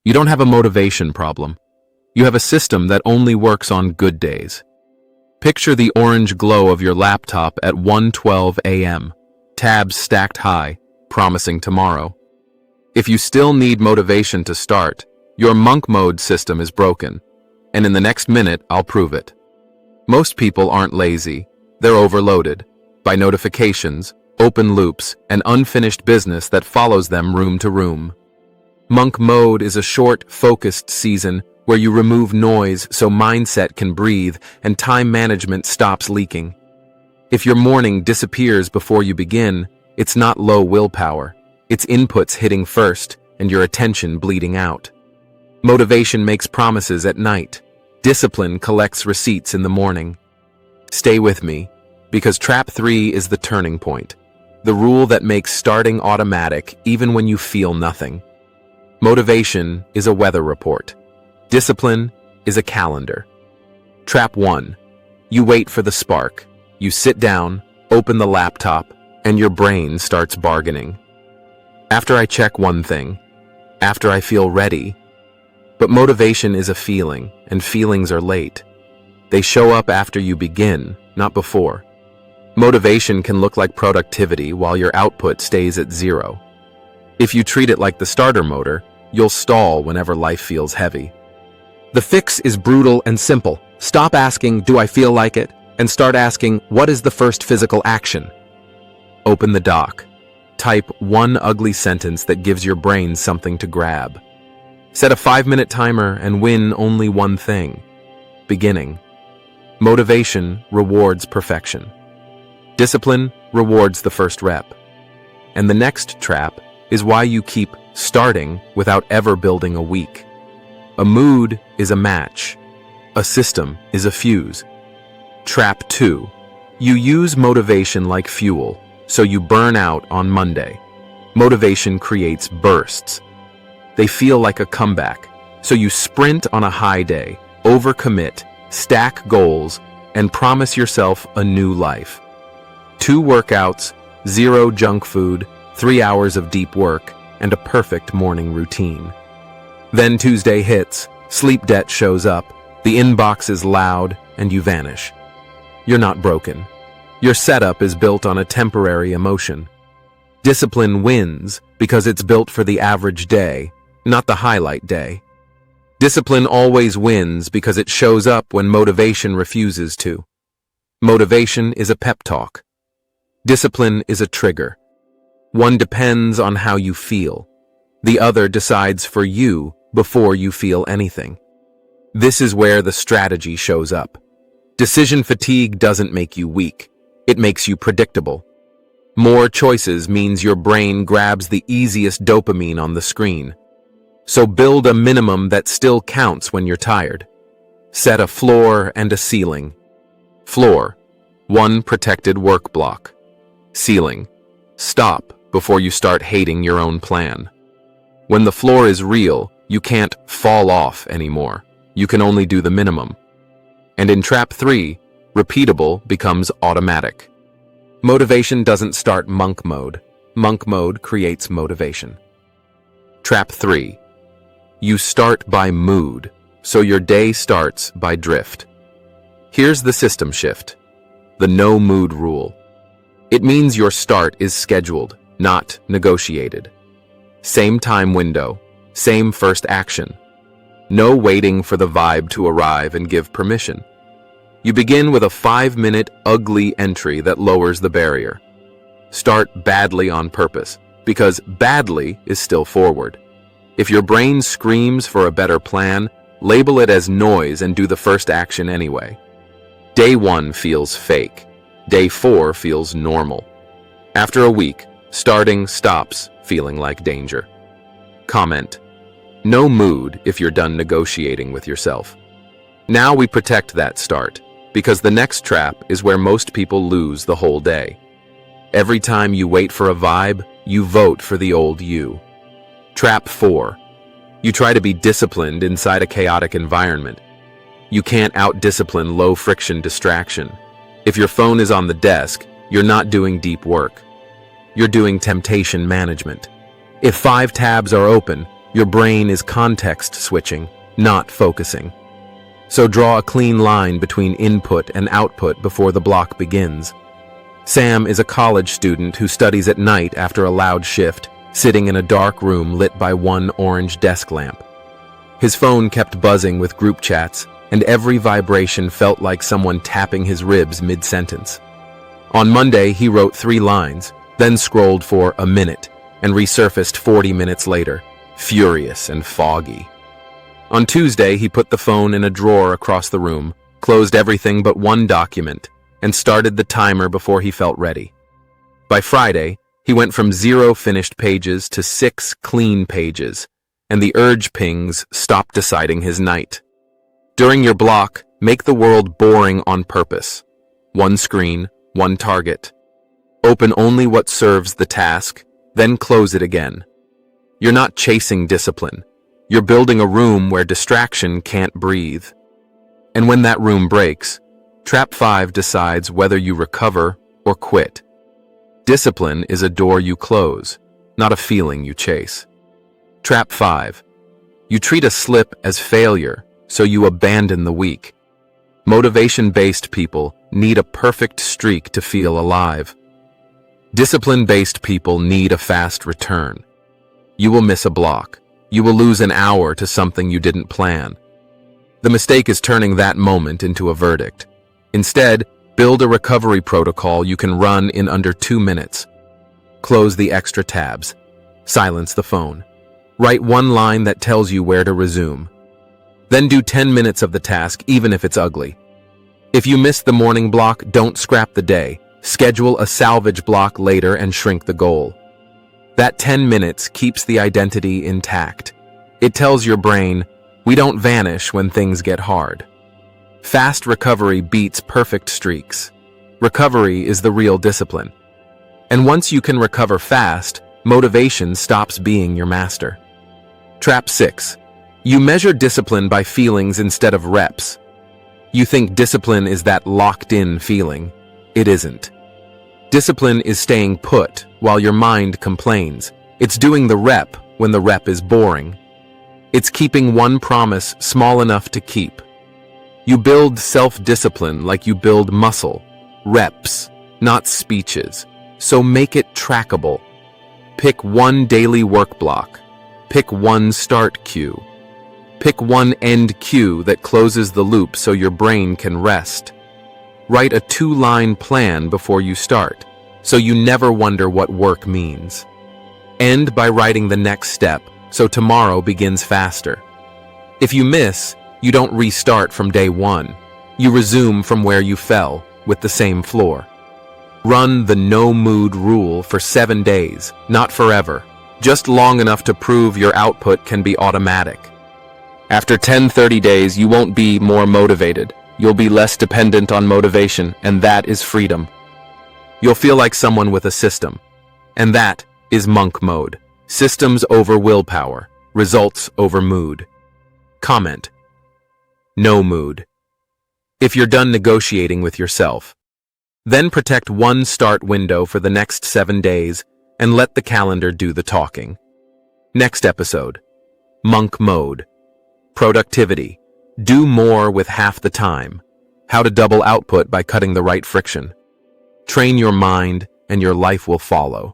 You don't have a motivation problem. You have a system that only works on good days. Picture the orange glow of your laptop at 1:12 a.m., tabs stacked high, promising tomorrow. If you still need motivation to start, your monk mode system is broken, and in the next minute, I'll prove it. Most people aren't lazy. They're overloaded by notifications, open loops, and unfinished business that follows them room to room. Monk mode is a short, focused season where you remove noise so mindset can breathe and time management stops leaking. If your morning disappears before you begin, it's not low willpower. It's inputs hitting first and your attention bleeding out. Motivation makes promises at night. Discipline collects receipts in the morning. Stay with me, because Trap 3 is the turning point. The rule that makes starting automatic even when you feel nothing. Motivation is a weather report. Discipline is a calendar. Trap 1. You wait for the spark. You sit down, open the laptop, and your brain starts bargaining. After I check one thing, after I feel ready. But motivation is a feeling, and feelings are late. They show up after you begin, not before. Motivation can look like productivity while your output stays at 0. If you treat it like the starter motor, you'll stall whenever life feels heavy. The fix is brutal and simple. Stop asking, "Do I feel like it?" and start asking, "What is the first physical action?" Open the doc. Type one ugly sentence that gives your brain something to grab. Set a 5-minute timer and win only one thing. Beginning. Motivation rewards perfection. Discipline rewards the first rep. And the next trap is why you keep starting without ever building a week. A mood is a match. A system is a fuse. Trap 2. You use motivation like fuel, so you burn out on Monday. Motivation creates bursts. They feel like a comeback, so you sprint on a high day, overcommit, stack goals, and promise yourself a new life. 2 workouts, 0 junk food, 3 hours of deep work, and a perfect morning routine. Then Tuesday hits, sleep debt shows up, the inbox is loud, and you vanish. You're not broken. Your setup is built on a temporary emotion. Discipline wins because it's built for the average day, not the highlight day. Discipline always wins because it shows up when motivation refuses to. Motivation is a pep talk. Discipline is a trigger. One depends on how you feel. The other decides for you before you feel anything. This is where the strategy shows up. Decision fatigue doesn't make you weak. It makes you predictable. More choices means your brain grabs the easiest dopamine on the screen. So build a minimum that still counts when you're tired. Set a floor and a ceiling. Floor, 1 protected work block. Ceiling, stop before you start hating your own plan. When the floor is real, you can't fall off anymore. You can only do the minimum. And in Trap 3, repeatable becomes automatic. Motivation doesn't start monk mode. Monk mode creates motivation. Trap 3. You start by mood, so your day starts by drift. Here's the system shift. The no mood rule. It means your start is scheduled, not negotiated. Same time window, same first action. No waiting for the vibe to arrive and give permission. You begin with a 5-minute ugly entry that lowers the barrier. Start badly on purpose, because badly is still forward. If your brain screams for a better plan, label it as noise and do the first action anyway. Day 1 feels fake. Day 4 feels normal. After a week, starting stops feeling like danger. Comment. No mood if you're done negotiating with yourself. Now we protect that start, because the next trap is where most people lose the whole day. Every time you wait for a vibe, you vote for the old you. Trap 4. You try to be disciplined inside a chaotic environment. You can't out-discipline low-friction distraction. If your phone is on the desk, you're not doing deep work. You're doing temptation management. If 5 tabs are open, Your brain is context switching, not focusing. So draw a clean line between input and output before the block begins. Sam is a college student who studies at night after a loud shift, sitting in a dark room lit by one orange desk lamp. His phone kept buzzing with group chats, and every vibration felt like someone tapping his ribs mid-sentence. On Monday, he wrote 3 lines, then scrolled for a minute, and resurfaced 40 minutes later, furious and foggy. On Tuesday, he put the phone in a drawer across the room, closed everything but one document, and started the timer before he felt ready. By Friday, he went from 0 finished pages to 6 clean pages, and the urge pings stopped deciding his night. During your block, make the world boring on purpose. 1 screen, 1 target. Open only what serves the task, then close it again. You're not chasing discipline. You're building a room where distraction can't breathe. And when that room breaks, Trap 5 decides whether you recover or quit. Discipline is a door you close, not a feeling you chase. Trap 5. You treat a slip as failure, so you abandon the week. Motivation-based people need a perfect streak to feel alive. Discipline-based people need a fast return. You will miss a block. You will lose an hour to something you didn't plan. The mistake is turning that moment into a verdict. Instead, build a recovery protocol you can run in under 2 minutes. Close the extra tabs. Silence the phone. Write 1 line that tells you where to resume. Then do 10 minutes of the task, even if it's ugly. If you miss the morning block, don't scrap the day. Schedule a salvage block later and shrink the goal. That 10 minutes keeps the identity intact. It tells your brain, we don't vanish when things get hard. Fast recovery beats perfect streaks. Recovery is the real discipline. And once you can recover fast, motivation stops being your master. Trap 6. You measure discipline by feelings instead of reps. You think discipline is that locked-in feeling. It isn't. Discipline is staying put while your mind complains. It's doing the rep when the rep is boring. It's keeping one promise small enough to keep. You build self-discipline like you build muscle. Reps, not speeches. So make it trackable. Pick 1 daily work block. Pick 1 start cue. Pick 1 end cue that closes the loop so your brain can rest. Write a 2-line plan before you start, so you never wonder what work means. End by writing the next step, so tomorrow begins faster. If you miss, you don't restart from day 1. You resume from where you fell, with the same floor. Run the no-mood rule for 7 days, not forever, just long enough to prove your output can be automatic. After 10-30 days, you won't be more motivated. You'll be less dependent on motivation, and that is freedom. You'll feel like someone with a system, and that is monk mode. Systems over willpower, results over mood. Comment. No mood. If you're done negotiating with yourself, then protect 1 start window for the next 7 days and let the calendar do the talking. Next episode. Monk mode. Productivity. Do more with half the time. How to double output by cutting the right friction. Train your mind, and your life will follow.